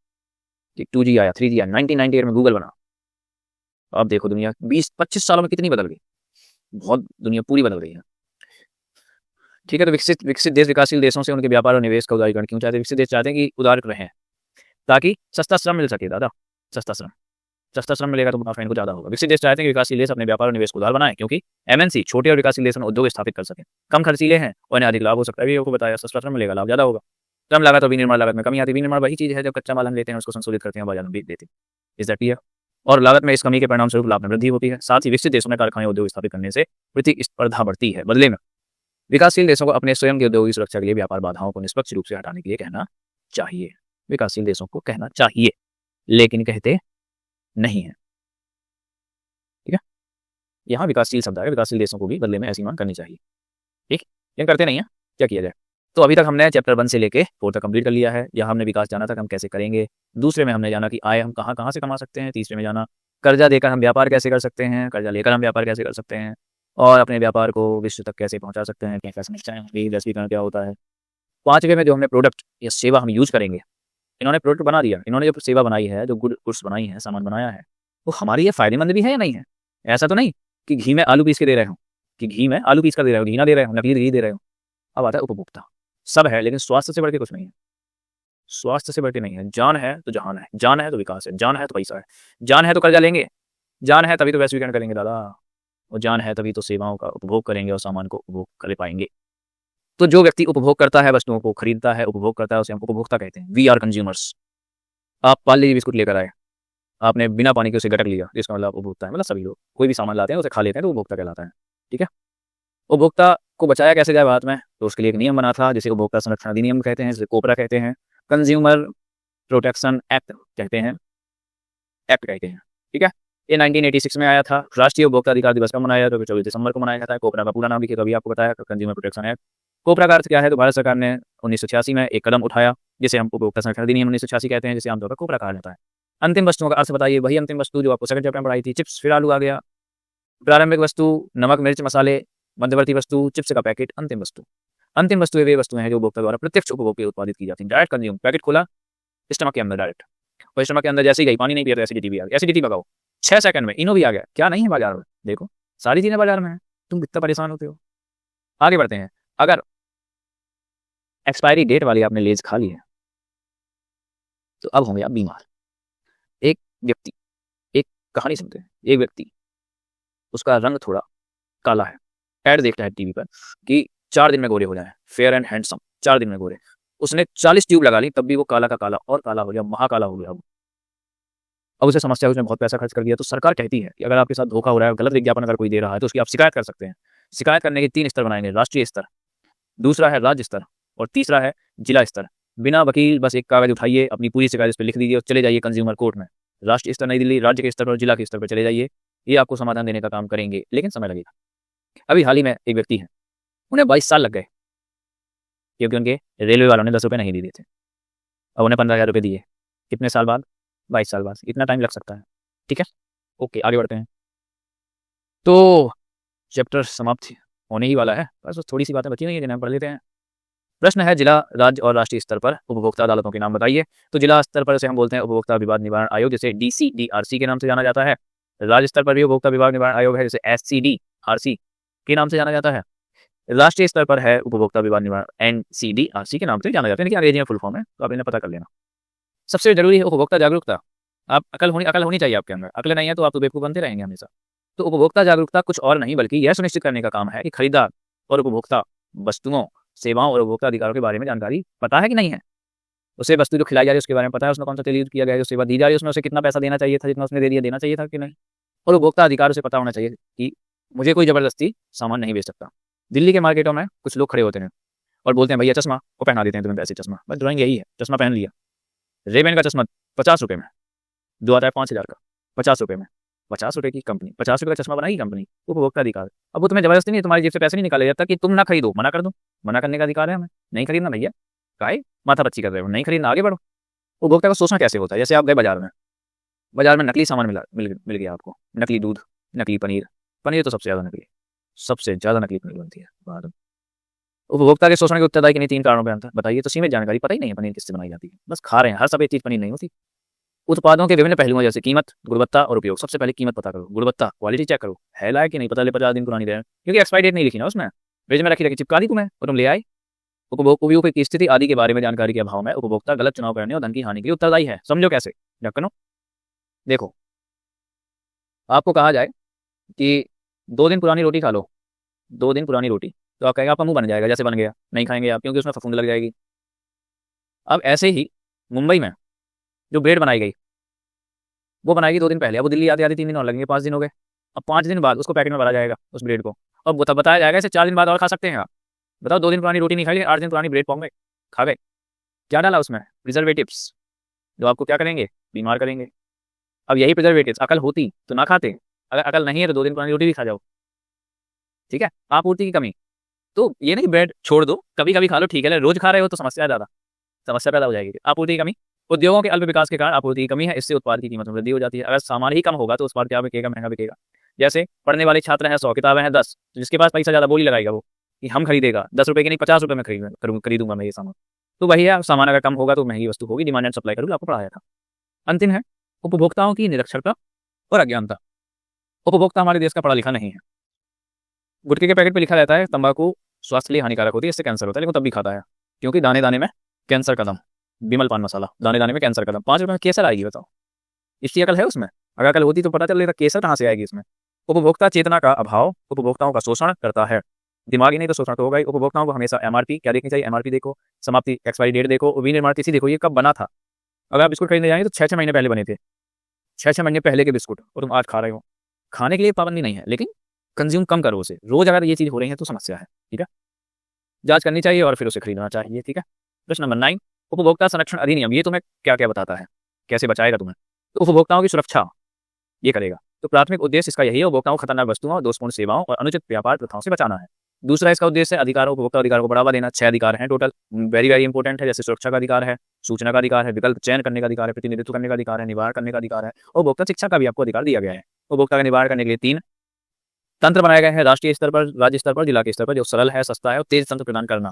2G आया, 3G आया, 1998 में गूगल बना। अब देखो दुनिया 20-25 सालों में कितनी बदल गई, बहुत दुनिया पूरी बदल गई है। ठीक है, तो विकसित देश विकासशील देशों से उनके व्यापार और निवेश का उदारीकरण क्यों चाहते हैं? विकसित देश चाहते हैं कि उदार रहें ताकि सस्ता श्रम मिल सके। दादा, सस्ता श्रम, सस्ता श्रम मिलेगा तो मुनाफा इनको ज़्यादा होगा। विकसित देश चाहते हैं कि विकासशील देश अपने व्यापार और निवेश को उदार बनाए, क्योंकि एमएनसी छोटे और विकासशील देशों में उद्योग स्थापित कर सकें, कम खर्चीले हैं और इन्हें अधिक लाभ हो सकता है। आपको बताया सस्ता श्रम मिलेगा, लाभ ज़्यादा होगा। कम लागत और विनिर्माण लागत में कमी आती है। विनिर्माण वही चीज़ है जब कच्चा माल हम लेते हैं उसको संशोधित करते हैं, बाजार में बेच देते हैं। Is that clear? और लागत में इस कमी के परिणाम स्वरूप लाभ में वृद्धि होती है। साथ ही विकसित देशों में कारखाने उद्योग स्थापित करने से प्रतिस्पर्धा बढ़ती है। बदले में विकासशील देशों को अपने स्वयं के औद्योगिक सुरक्षा के लिए व्यापार बाधाओं को निष्पक्ष रूप से हटाने के लिए कहना चाहिए। विकासशील देशों को कहना चाहिए, लेकिन कहते नहीं है। ठीक है, यहाँ विकासशील शब्द है, विकासशील देशों को भी बदले में ऐसी मांग करनी चाहिए। ठीक, लेकिन करते नहीं है, क्या किया जाए। तो अभी तक हमने चैप्टर 1 से लेके 4 तक कंप्लीट कर लिया है। यहाँ हमने विकास जाना था कि हम कैसे करेंगे, दूसरे में हमने जाना कि आय हम कहाँ कहाँ से कमा सकते हैं, तीसरे में जाना कर्जा देकर हम व्यापार कैसे कर सकते हैं, कर्जा लेकर हम व्यापार कैसे कर सकते हैं, और अपने व्यापार को विश्व तक कैसे पहुँचा सकते हैं, क्या समस्याएं होंगी, वैश्वीकरण क्या होता है। 5वें में जो हमने प्रोडक्ट या सेवा हम यूज करेंगे, इन्होंने प्रोडक्ट बना दिया, इन्होंने जो सेवा बनाई है, जो गुड्स बनाई है, सामान बनाया है, वो हमारे लिए फायदेमंद भी है या नहीं है। ऐसा तो नहीं कि घी में आलू पीस के दे रहे हो, कि घी में आलू पीस कर दे रहे हो, घी ना दे रहे हो, नकली घी दे रहे हो। अब आता है उपभोक्ता। सब है, लेकिन स्वास्थ्य से बढ़ के कुछ नहीं है। स्वास्थ्य से बढ़ के नहीं है। जान है तो जहान है, जान है तो विकास है, जान है तो पैसा है, जान है तो कर्जा लेंगे, जान है तभी तो वैश्वीकरण करेंगे दादा, और जान है तभी तो सेवाओं का उपभोग करेंगे और सामान को उपभोग कर पाएंगे। तो जो व्यक्ति उपभोग करता है, वस्तुओं को खरीदता है, उपभोग करता है, उसे हम उपभोक्ता कहते हैं। We are consumers. आप पार्ले जी बिस्कुट लेकर आए, आपने बिना पानी के उसे गटक लिया, इसका मतलब उपभोक्ता है। मतलब सभी लोग कोई भी सामान लाते हैं उसे खा लेते हैं तो उपभोक्ता कहलाता है। ठीक है, उपभोक्ता को बचाया कैसे जाए भारत में, तो उसके लिए एक नियम बना था जिसे उपभोक्ता संरक्षण अधिनियम कहते हैं, जिसे कोपरा कहते हैं, कंज्यूमर प्रोटेक्शन एक्ट कहते हैं, एक्ट कहते हैं। ठीक है, ये 1986 में आया था। राष्ट्रीय उपभोक्ता अधिकार दिवस का मनाया जाता है, 24 दिसंबर को मनाया जाता है। कोपरा का पूरा नाम लिखिए तो अभी आपको बताया, कंज्यूमर प्रोटेक्शन एक्ट। कोपरा का अर्थ क्या है, तो भारत सरकार ने 1986 में एक कदम उठाया जिसे हम उपभोक्ता संरक्षण अधिनियम 1986 कहते हैं, जिसे आमतौर पर कोपरा कहा जाता है। अंतिम वस्तुओं का अर्थ बताइए। वही अंतिम वस्तु जो आपको सेकंड चैप्टर में पढ़ाई थी, चिप्स, फिर आलू आ गया। प्रारंभिक वस्तु नमक मिर्च मसाले, मध्यवर्ती वस्तु चिप्स का पैकेट, अंतिम वस्तु। अंतिम वस्तुएं वे वस्तुएं हैं जो उपभोक्ता द्वारा प्रत्यक्ष उपभोग के उत्पादित की जाती हैं। डायरेक्ट कंज्यूम, पैकेट खोला, स्टमक के अंदर डायरेक्ट, और स्टमक के अंदर जैसे ही गई, पानी नहीं पिया तो एसिडिटी भी आ गई। एसिडिटी भगाओ 6 सेकंड में, इनो भी आ गया। क्या नहीं है बाजार में, देखो सारी चीजें बाजार में है, तुम कितना परेशान होते हो। आगे बढ़ते हैं। अगर एक्सपायरी डेट वाली आपने लेज खा ली है तो अब होंगे आप बीमार। एक व्यक्ति, एक कहानी सुनते हैं। एक व्यक्ति, उसका रंग थोड़ा काला है, ऐड देखता है टीवी पर कि 4 दिन में गोरे हो जाए, फेयर एंड हैंडसम, 4 दिन में गोरे। उसने 40 ट्यूब लगा ली, तब भी वो काला का काला और काला हो गया, महाकाला हो गया। अब उसे समस्या है, उसने बहुत पैसा खर्च कर दिया। तो सरकार कहती है कि अगर आपके साथ धोखा हो रहा है, गलत विज्ञापन अगर कोई दे रहा है, तो उसकी आप शिकायत कर सकते हैं। शिकायत करने के 3 स्तर बनाएंगे, राष्ट्रीय स्तर, दूसरा है राज्य स्तर, और तीसरा है जिला स्तर। बिना वकील बस एक कागज उठाइए, अपनी पूरी शिकायत इस पर लिख दीजिए और चले जाइए कंज्यूमर कोर्ट में। राष्ट्रीय स्तर नई दिल्ली, राज्य के स्तर और जिला के स्तर पर चले जाइए, ये आपको समाधान देने का काम करेंगे, लेकिन समय लगेगा। अभी हाल ही में एक व्यक्ति है, उन्हें 22 साल लग गए, क्योंकि उनके रेलवे वालों ने 10 रुपये नहीं दिए थे। अब उन्हें 15,000 रुपये दिए, कितने साल बाद, 22 साल बाद। इतना टाइम लग सकता है। ठीक है, ओके, आगे बढ़ते हैं। तो चैप्टर समाप्त होने ही वाला है, बस थोड़ी सी बातें बची हुई हैं जिन्हें हम पढ़ लेते हैं। प्रश्न है, जिला, राज्य और राष्ट्रीय स्तर पर उपभोक्ता अदालतों के नाम बताइए। तो जिला स्तर पर से हम बोलते हैं उपभोक्ता विवाद निवारण आयोग, जिसे DCDRC के नाम से जाना जाता है। राज्य स्तर पर भी उपभोक्ता विवाद निवारण आयोग है, जिसे SCDRC के नाम से जाना जाता है। राष्ट्रीय स्तर पर है उपभोक्ता विवाद निवारण, NCDRC के नाम से जाना जाता है, लेकिन अंग्रेजी में फुल फॉर्म है, तो आप इन्हें पता कर लेना। सबसे जरूरी है उपभोक्ता जागरूकता। आप अकल होनी चाहिए आपके अंदर। अकल नहीं है तो आप तो बेवकूफ बनते रहेंगे हमेशा। तो उपभोक्ता जागरूकता कुछ और नहीं बल्कि यह सुनिश्चित करने का काम है कि खरीदार और उपभोक्ता वस्तुओं, सेवाओं और उपभोक्ता अधिकारों के बारे में जानकारी पता है कि नहीं है। उसे वस्तु जो खिलाई जा रही है उसके बारे में पता है, उसमें कौन सा तेल यूज किया गया है, जो सेवा दी जा रही है उसमें उसे कितना पैसा देना चाहिए था, जितना उसने दे दिया देना चाहिए था कि नहीं। और उपभोक्ता अधिकार उसे पता होना चाहिए कि मुझे कोई जबरदस्ती सामान नहीं बेच सकता। दिल्ली के मार्केटों में कुछ लोग खड़े होते हैं और बोलते हैं भैया चश्मा को पहना देते हैं तुम्हें, ऐसे चश्मा, बस ड्राइंग यही है, चश्मा पहन लिया। रेबेन का चश्मा 50 रुपये में, दो आता है 5,000 का, 50 रुपये में, 50 रुपये की कंपनी, 50 रुपये का चश्मा बनाई कंपनी, उपभोक्ता अधिकार। अब वो तुम्हें जबरदस्ती नहीं, तुम्हारी जेब से पैसे नहीं निकाले जाता कि तुम ना खरीदो, मना कर दो, मना करने का अधिकार है हमें। नहीं खरीदना भैया, काहे माथा पच्ची कर रहे हो, नहीं खरीदना, आगे बढ़ो। उपभोक्ता को सोचना कैसे होता है, जैसे आप गए बाजार में मिल सामान मिल गया आपको, नकली दूध, नकली पनीर, पनीर तो सबसे ज़्यादा नकली पनीर बनती है बाद में। उपभोक्ता के शोषण के उत्तरदायी किन्हीं 3 कारणों पर अंतर बताइए। तो सीमित जानकारी, पता ही नहीं है पनीर किससे बनाई जाती है, बस खा रहे हैं, हर सब एक चीज़ पनीर नहीं होती। उत्पादों के विभिन्न पहलुओं जैसे कीमत, गुणवत्ता और उपयोग। सबसे पहले कीमत पता करो, गुणवत्ता, क्वालिटी चेक करो, है लायक कि नहीं, पता ले 50 दिन पुरानी दे, क्योंकि एक्सपायरी डेट नहीं लिखी ना उसमें, फ्रिज में रखी चिपका दी तुम्हें और तुम ले आए। उपभोग की स्थिति आदि के बारे में जानकारी के अभाव में उपभोक्ता गलत चुनाव करने और धन की हानि के लिए उत्तरदायी है। समझो कैसे, ढक्कनो देखो, आपको कहा जाए कि 2 दिन पुरानी रोटी खा लो, 2 दिन पुरानी रोटी, तो आप कहेंगे आपका मुंह बन जाएगा जैसे बन गया, नहीं खाएंगे आप क्योंकि उसमें फफूंद लग जाएगी। अब ऐसे ही मुंबई में जो ब्रेड बनाई गई वो बनाएगी 2 दिन पहले, अब वो दिल्ली आते आते 3 दिन और लगेंगे, 5 दिन हो गए। अब 5 दिन बाद उसको पैकेट में भरा जाएगा उस ब्रेड को, और बताया जाएगा इसे 4 दिन बाद और खा सकते हैं आप। बताओ 2 दिन पुरानी रोटी नहीं खाई, 8 दिन पुरानी ब्रेड पॉम गए, खा गए। क्या डाला उसमें? प्रिजर्वेटिव्स, जो आपको क्या करेंगे, बीमार करेंगे। अब यही प्रिजर्वेटिव्स अकल होती तो ना खाते, अगर अकल नहीं है तो 2 दिन पुरानी रोटी भी खा जाओ। ठीक है, आपूर्ति की कमी, तो ये नहीं ब्रेड छोड़ दो, कभी कभी खा लो ठीक है, रोज खा रहे हो तो समस्या ज़्यादा, समस्या पैदा हो जाएगी। आपूर्ति की कमी, उद्योगों के अल्प विकास के कारण आपूर्ति की कमी है, इससे उत्पाद की कीमत में वृद्धि हो जाती है। अगर सामान ही कम होगा तो उत्पाद क्या बिकेगा, महंगा बिकेगा। जैसे पढ़ने वाले छात्र हैं 100, किताबें हैं 10, तो जिसके पास पैसा ज़्यादा बोली लगाएगा वो कि हम खरीदेगा 10 रुपये की नहीं 50 रुपये में खरीदूंगा मैं ये सामान। तो वही है, सामान अगर कम होगा तो महंगी वस्तु होगी, डिमांड एंड सप्लाई का रूल आपको पढ़ाया था। अंतिम है उपभोक्ताओं की निरक्षरता और अज्ञानता। उपभोक्ता हमारे देश का पढ़ा लिखा नहीं है। गुटखे के पैकेट पे लिखा रहता है तंबाकू स्वास्थ्य के लिए हानिकारक होती है, इससे कैंसर होता है, लेकिन तब भी खाता है क्योंकि दाने दाने में कैंसर कदम, बिमल पान मसाला, दाने दाने में कैंसर कदम, 5 रुपये में केसर आएगी, बताओ। इसकी अकल है उसमें? अगर अकल होती तो पता चल लेता केसर कहाँ से आएगी इसमें। उपभोक्ता चेतना का अभाव उपभोक्ताओं का शोषण करता है। दिमागी नहीं तो शोषण तो होगा ही। उपभोक्ताओं को हमेशा एमआरपी क्या देखनी चाहिए, एमआरपी देखो, समाप्ति एक्सपायरी डेट देखो, विनिर्माण तिथि देखो, ये कब बना था। अगर आप बिस्कुट खरीदने जाएंगे तो 6-6 महीने पहले बने थे, 6-6 महीने पहले के बिस्कुट, और तुम आज खा रहे हो। खाने के लिए पाबंदी नहीं है, लेकिन कंज्यूम कम करो उसे, रोज अगर ये चीज़ हो रही है तो समस्या है। ठीक है, जांच करनी चाहिए और फिर उसे खरीदना चाहिए। ठीक है, प्रश्न नंबर 9, उपभोक्ता संरक्षण अधिनियम, ये तुम्हें क्या क्या बताता है, कैसे बचाएगा तुम्हें। तो उपभोक्ताओं की सुरक्षा ये करेगा। तो प्राथमिक उद्देश्य इसका यही है, उपभोक्ताओं को खतरनाक वस्तुओं, दोषपूर्ण सेवाओं और अनुचित व्यापार प्रथाओं से बचाना है। दूसरा इसका उद्देश्य है अधिकारों, उपभोक्ता अधिकारों को बढ़ावा देना। 6 अधिकार हैं टोटल, वेरी वेरी इंपॉर्टेंट है, जैसे सुरक्षा का अधिकार है, सूचना का अधिकार है, विकल्प चयन करने का अधिकार है, प्रतिनिधित्व करने का अधिकार है, निवारण करने का अधिकार है, और उपभोक्ता शिक्षा का भी आपको अधिकार दिया गया है। उपभोक्ता का निवारण करने के लिए 3 तंत्र बनाए गए हैं, राष्ट्रीय स्तर पर, राज्य स्तर पर, जिला के स्तर पर, जो सरल है, सस्ता है और तेज तंत्र प्रदान करना।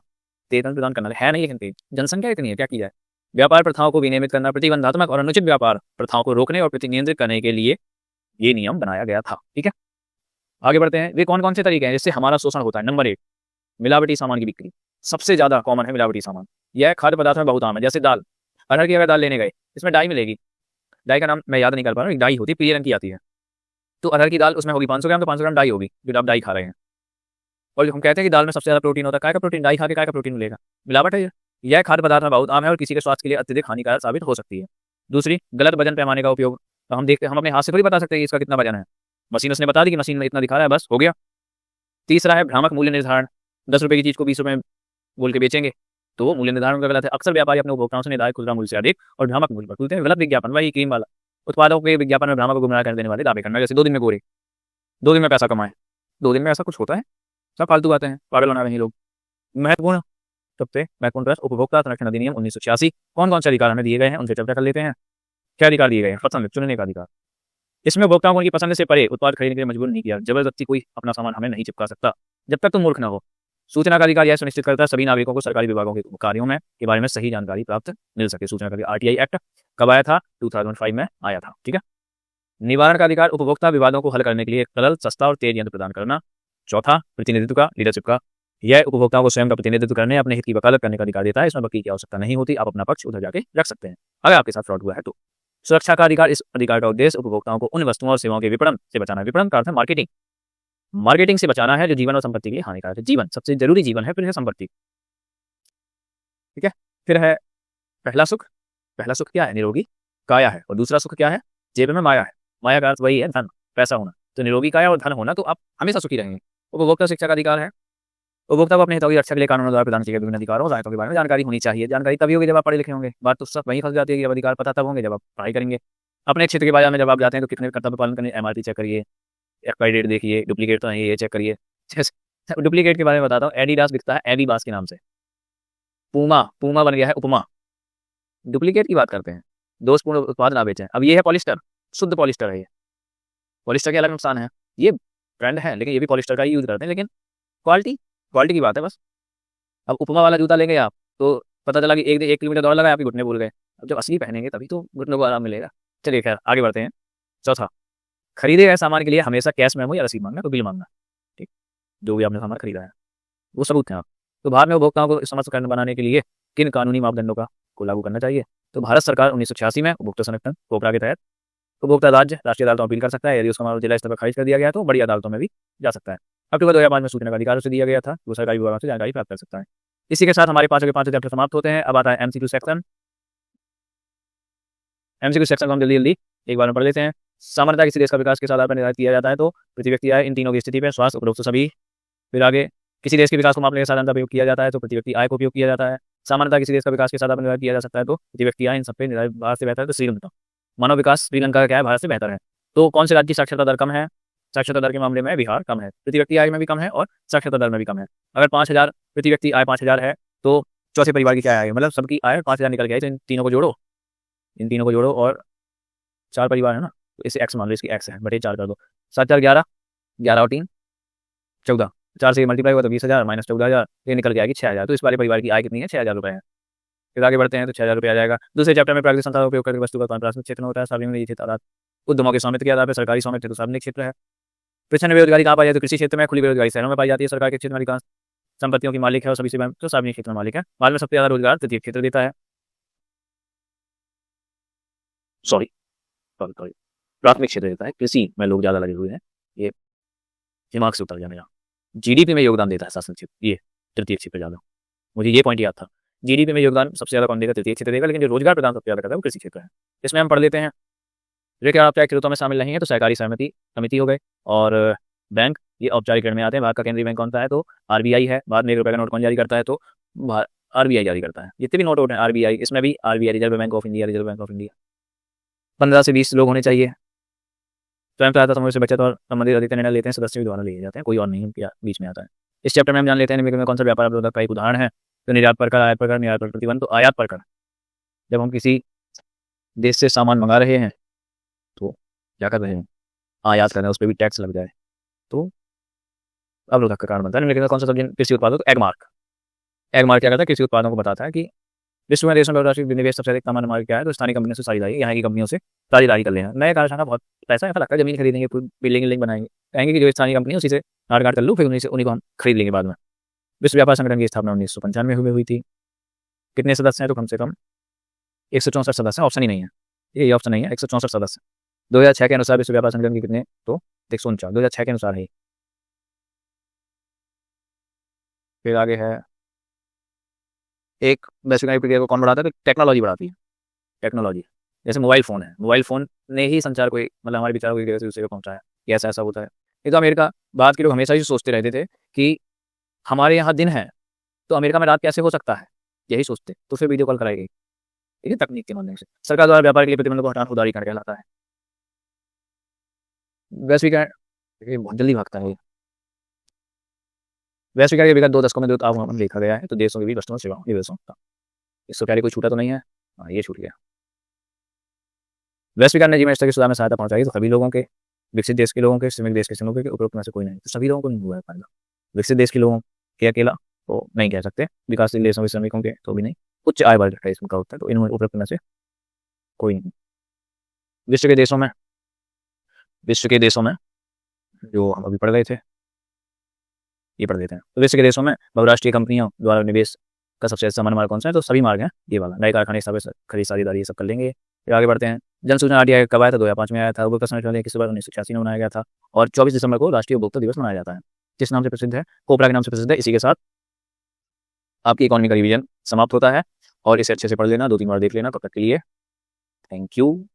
तेज तंत्र प्रदान करना है नहीं, लेकिन तेज, जनसंख्या इतनी है, क्या की जाए। व्यापार प्रथाओं को विनियमित करना, प्रतिबंधात्मक और अनुचित व्यापार प्रथाओं को रोकने और नियंत्रित करने के लिए ये नियम बनाया गया था। ठीक है, आगे बढ़ते हैं। वे कौन कौन से तरीके हैं जिससे हमारा शोषण होता है। नंबर 1, मिलावटी सामान की बिक्री, सबसे ज्यादा कॉमन है मिलावटी सामान। यह खाद्य पदार्थ में बहुत आम है, जैसे दाल, अरहर की अगर दाल लेने गए, इसमें डाई मिलेगी, डाई का नाम मैं याद नहीं कर पा रहा हूँ, एक डाई होती है, पीले रंग की आती है। तो अरहर की दाल उसमें होगी 500 ग्राम, तो 500 ग्राम डाई होगी जो आप डाई खा रहे हैं। और जो हम कहते हैं कि दाल में सबसे ज्यादा प्रोटीन होता है, काय का प्रोटीन, डाई खा के काय का प्रोटीन मिलेगा, मिलावट है ये। यह खाद्य पदार्थ में बहुत आम है और किसी के स्वास्थ्य के लिए अत्यधिक हानिकारक साबित हो सकती है। दूसरी, गलत वजन पैमाने का उपयोग। तो हम देखते हैं, हम अपने हाथ से थोड़ी बता सकते हैं कि इसका कितना वजन है, मशीन उसने बता दी कि मशीन में इतना दिखा रहा है, बस हो गया। तीसरा है भ्रामक मूल्य निर्धारण, 10 रुपये की चीज को 20 रुपये बोल के बेचेंगे, तो वो मूल्य निर्धारण का गलत है। अक्सर व्यापारी अपने उपभोक्ताओं से निर्धारित खुदरा मूल्य से अधिक और भ्रामक मूल्य पर खुलते हैं। गलत विज्ञापन, वही क्रीम वाला, उत्पादों के विज्ञापन में भ्रामक को गुमराह कर देने वाले दावे करना, जैसे 2 दिन में गोरे, 2 दिन में पैसा कमाए। 2 दिन में ऐसा कुछ होता है? सब फालतू बातें हैं, पागल बना रहे हैं लोग। महत्वपूर्ण, सबसे महत्वपूर्ण प्रश्न, उपभोक्ता संरक्षण अधिनियम 1986, कौन कौन से अधिकार हमें दिए गए हैं उनसे चर्चा कर लेते हैं। क्या अधिकार दिए गए हैं? पसंद चुनने का अधिकार, इसमें उपभोक्ताओं को उनकी पसंद से परे उत्पाद खरीदने के लिए मजबूर नहीं किया, जबरदस्ती कोई अपना सामान हमें नहीं चिपका सकता जब तक तुम मूर्ख न हो। सूचना का अधिकार यह सुनिश्चित करता है सभी नागरिकों को सरकारी विभागों के कार्यों में के बारे में सही जानकारी प्राप्त मिल सके। सूचना का आरटीआई एक्ट कब आया था? 2005 में आया था। ठीक है, निवारण का अधिकार, उपभोक्ता विवादों को हल करने के लिए एक सरल, सस्ता और तेज यंत्र प्रदान करना। चौथा, प्रतिनिधित्व का, लीडरशिप का, यह उपभोक्ताओं को स्वयं का प्रतिनिधित्व करने, अपने हित की वकालत करने का अधिकार देता है। इसमें वकील की आवश्यकता नहीं होती, आप अपना पक्ष उधर जाके रख सकते हैं अगर आपके साथ फ्रॉड हुआ है तो। सुरक्षा का अधिकार, इस अधिकार का उद्देश्य उपभोक्ताओं को उन वस्तुओं और सेवाओं के विपणन से बचाना है। विपणन का अर्थ है मार्केटिंग, मार्केटिंग से बचाना है जो जीवन और संपत्ति के लिए हानिकारक है। जीवन सबसे जरूरी जीवन है, फिर है संपत्ति। ठीक है, फिर है पहला सुख, पहला सुख क्या है? निरोगी काया है। और दूसरा सुख क्या है? जेब में माया है। माया का अर्थ वही है धन, पैसा होना। तो निरोगी काया और धन होना, तो आप हमेशा सुखी रहेंगे। उपभोक्ता शिक्षा का अधिकार है, उपभोक्ता को अपने हितों की रक्षा के लिए कानूनों द्वारा प्रदान किए गए विभिन्न अधिकारों और दायित्वों के बारे में जानकारी होनी चाहिए। जानकारी तभी होगी जब आप पढ़े लिखे होंगे। बात तो सब वहीं फंस जाती है कि जब अधिकार पता तब होंगे जब आप पढ़ाई करेंगे। अपने क्षेत्र के बाजार में जब आप जाते हैं तो कितने कर्तव्य पालन करने, एमआरपी चेक करिए, एक्सपायरी डेट देखिए, डुप्लीकेट तो नहीं है ये चेक करिए। डुप्लीकेट के बारे में बताता हूँ, एडिडास बिकता है एबीबास के नाम से, पूमा, पूमा बन गया है उपमा। डुप्लीकेट की बात करते हैं, दोषपूर्ण उत्पाद ना बेचें। अब ये है पॉलिस्टर, शुद्ध पॉलिस्टर है ये। पॉलिस्टर के अलग नुकसान है, ये ब्रांड है लेकिन ये भी पॉलिस्टर का ही यूज करते हैं, लेकिन क्वालिटी क्वालिटी की बात है बस। अब उपमा वाला जूता लेंगे आप तो पता चला कि 1 किलोमीटर दौड़ लगा, आपके घुटने भूल गए। अब जब असली पहनेंगे तभी तो घुटनों को आराम मिलेगा। चलिए खैर आगे बढ़ते हैं। चौथा, खरीदे गए सामान के लिए हमेशा कैश मेमो या रसीद मांगना, तो बिल मांगना। ठीक, जो भी आपने सामान खरीदा है वो सबूत है आप। तो भारत में उपभोक्ताओं को समर्थ करने बनाने के लिए किन कानूनी मापदंडों को लागू करना चाहिए? तो भारत सरकार 1986 में उपभोक्ता संरक्षण पोकरा के तहत उपभोक्ता राज्य राष्ट्रीय अदालतों में अपील कर सकता है। यदि उसका मामला जिला स्तर पर खारिज कर दिया गया तो बड़ी अदालतों में भी जा सकता है। अक्टूबर 2005 में सूचना का अधिकार उसे दिया गया था, वो सरकारी विभागों से जानकारी प्राप्त कर सकता है। इसी के साथ हमारे 5 के 5 चैप्टर समाप्त होते हैं। अब आता है एमसीक्यू सेक्शन। एमसीक्यू सेक्शन को हम जल्दी जल्दी एक बार में पढ़ लेते हैं। सामान्यतः किसी देश का विकास किस आधार पर निर्धारित किया जाता है तो प्रति व्यक्ति आय, इन तीनों की स्थिति पर स्वास्थ्य उपरोक्त सभी। फिर आगे किसी देश के विकास को मापने के साधन का उपयोग किया जाता है तो प्रति व्यक्ति आय को उपयोग किया जाता है। सामान्यतः किसी देश का विकास किस आधार पर निर्धारित किया जा सकता है तो प्रति व्यक्ति आय, इन सब पे निर्धारित भारत से बेहतर है तो श्रीलंका। मानव विकास श्रीलंका का क्या है, भारत से बेहतर है। तो कौन से राज्य की साक्षरता दर कम है? साक्षरता दर के मामले में बिहार कम है, प्रति व्यक्ति आय में भी कम है और साक्षरता दर में भी कम है। अगर 5000 प्रति व्यक्ति आय 5000 है तो चौथे परिवार की क्या आय है, मतलब सबकी आय 5000 निकल गया है। तो इन तीनों को जोड़ो और 4 परिवार है ना, तो इसे एक्स मान लो, इसकी एक्स है, बटे 4 कर दो। 7 4 11, 11 और 3 14, 4 से मल्टीप्लाई हुआ तो 20,000 माइनस 14,000, ये निकल के आएगी 6,000। तो इस वाले परिवार की आय कितनी है? 6,000 रुपये है। फिर आगे बढ़ते हैं तो 6,000 रुपये आ जाएगा। दूसरे चैप्टर में प्राकृतिक संसाधन का उपयोग करके वस्तु का उत्पादन प्राथमिक क्षेत्र में होता है। सार्वजनिक निजी क्षेत्र उद्यमों के स्वामित्व के आधार पर सरकारी स्वामित्व तो सार्वजनिक क्षेत्र है। प्रचंड बेरोजगारी कहाँ पाई जाती है? तो कृषि क्षेत्र में। खुली बेरोजगारी शहरों में पाई जाती है। सरकार के क्षेत्र में अधिकांश संपत्तियों की मालिक है और सभी से तो सार्वजनिक क्षेत्र में मालिक है। बाद में सबसे ज्यादा रोजगार तृतीय क्षेत्र देता है। सॉरी प्राथमिक क्षेत्र देता है। कृषि में लोग ज्यादा लगे हुए हैं, ये दिमाग से उतर जाने। जीडीपी में योगदान देता है शासन क्षेत्र, ये तृतीय क्षेत्र ज्यादा। मुझे ये पॉइंट याद था, जीडीपी में योगदान सबसे ज्यादा कौन देगा? तृतीय क्षेत्र देगा, लेकिन जो रोजगार प्रदान सबसे ज्यादा करता है वो कृषि क्षेत्र है। इसमें हम पढ़ लेते हैं ऋण औपचारिक स्रोतों में शामिल नहीं है तो सहकारी सहमति समिति हो गए। और बैंक ये औपचारिक ऋण में आते हैं। भारत का केंद्रीय बैंक कौन सा है? तो आरबीआई है। बाद में 1 रुपये का नोट कौन जारी करता है? तो आरबीआई जारी करता है। जितने भी नोट होते हैं आरबीआई, इसमें भी RBI reserve bank of India, 15 से 20 लोग होने चाहिए। स्वयं सहायता समूह से बचत और संबंधित अधिक निर्णय लेते हैं, सदस्य भी द्वारा लिए जाते हैं, कोई और नहीं बीच में आता है। इस चैप्टर में हम जान लेते हैं निम्नलिखित में कौन सा व्यापार अवरोधक का एक उदाहरण है? तो निर्यात पर कर, आयात पर कर, निर्यात पर प्रतिबंध। तो आयात पर कर, जब हम किसी देश से सामान मंगा रहे हैं तो क्या कर रहे हैं? आयात कर रहे हैं, उस पर भी टैक्स लग जाए तो अवरोधक का कारण बनता है। निम्नलिखित कौन सा सब्जी कृषि उत्पादों? तो एगमार्क क्या करता है? कृषि उत्पादों को बताता है कि विश्व में देशों में बहुराष्ट्रीय निवेश सबसे अधिक सामान्य मार्ग क्या है? तो स्थानीय कंपनियों से साझेदारी, यहाँ की कंपनियों से साझेदारी कर लेना। नए कारखाना बहुत पैसा ऐसा लगता है, जमीन खरीदेंगे, बिल्डिंग बनाएंगे, कहेंगे कि जो स्थानीय कंपनी है उसी से हार कर लूँ, फिर उन्हीं को हम खरीद लेंगे बाद में। विश्व व्यापार संगठन की स्थापना 1995 में हुई थी। कितने सदस्य हैं? तो कम से कम 164 सदस्य। ऑप्शन ही नहीं है, ये ऑप्शन नहीं है, 164 सदस्य। 2006 के अनुसार विश्व व्यापार संगठन के कितने? तो 149, 2006 के अनुसार है। फिर आगे है एक वैश्विक प्रक्रिया को कौन बढ़ाता है? तो टेक्नोलॉजी बढ़ाती है। टेक्नोलॉजी जैसे मोबाइल फ़ोन है, मोबाइल फ़ोन ने ही संचार को मतलब हमारे विचारों को एक जगह से दूसरी जगह पहुँचाया। ये ऐसा होता है। ये तो अमेरिका, बात के लोग हमेशा ही सोचते रहते थे कि हमारे यहाँ दिन है तो अमेरिका में रात कैसे हो सकता है, यही सोचते, तो फिर वीडियो कॉल कराई गई। ये तकनीक के माध्यम से सरकार द्वारा व्यापार के लिए प्रतिबंध को हटाना उदारीकरण कहलाता है। वैश्वीकरण, ये बहुत जल्दी भागता है। वैश्वीकरण के विगत 2 दशकों में जो तापमान देखा गया है तो देशों के बीच वस्तुओं सेवाओं की व्यवस्था, इससे पहले कोई छूटा तो नहीं है? हाँ, ये छूट गया। वैश्वीकरण ने जीवन स्तर की सुधार में सहायता पहुंचाई तो सभी लोगों के, विकसित देश के लोगों के, श्रमिक देश के लोगों के, उपरोक्त में से कोई नहीं, तो सभी लोगों को नहीं हुआ है फायदा। विकसित देश के लोगों के अकेला तो नहीं कह सकते, विकासशील देशों के श्रमिकों के तो भी नहीं, उच्च आय वर्ग का इसमें का होता है, तो इन उपरोक्त में से कोई नहीं। विश्व के देशों में जो हम अभी पढ़ रहे थे ये पढ़ लेते हैं। तो विश्व के देशों में बहुराष्ट्रीय कंपनियों द्वारा निवेश का सबसे सामान्य मार्ग कौन सा है? तो सभी मार्ग हैं ये वाला। नए कारखाने स्थापित, खरीद साझेदारी, ये सब कर लेंगे। फिर आगे बढ़ते हैं। जन सूचना आयोग कब आया था? 2005 में आया था। उपभोक्ता संरक्षण किस बार? 1986 में बनाया गया था। और 24 दिसंबर को राष्ट्रीय उपभोक्ता दिवस मनाया जाता है। किस नाम से प्रसिद्ध है? कोपरा के नाम से प्रसिद्ध है। इसी के साथ आपकी इकोनॉमी का रिवीजन समाप्त होता है और इसे अच्छे से पढ़ लेना, 2-3 बार देख लेना। तब तक के लिए थैंक यू।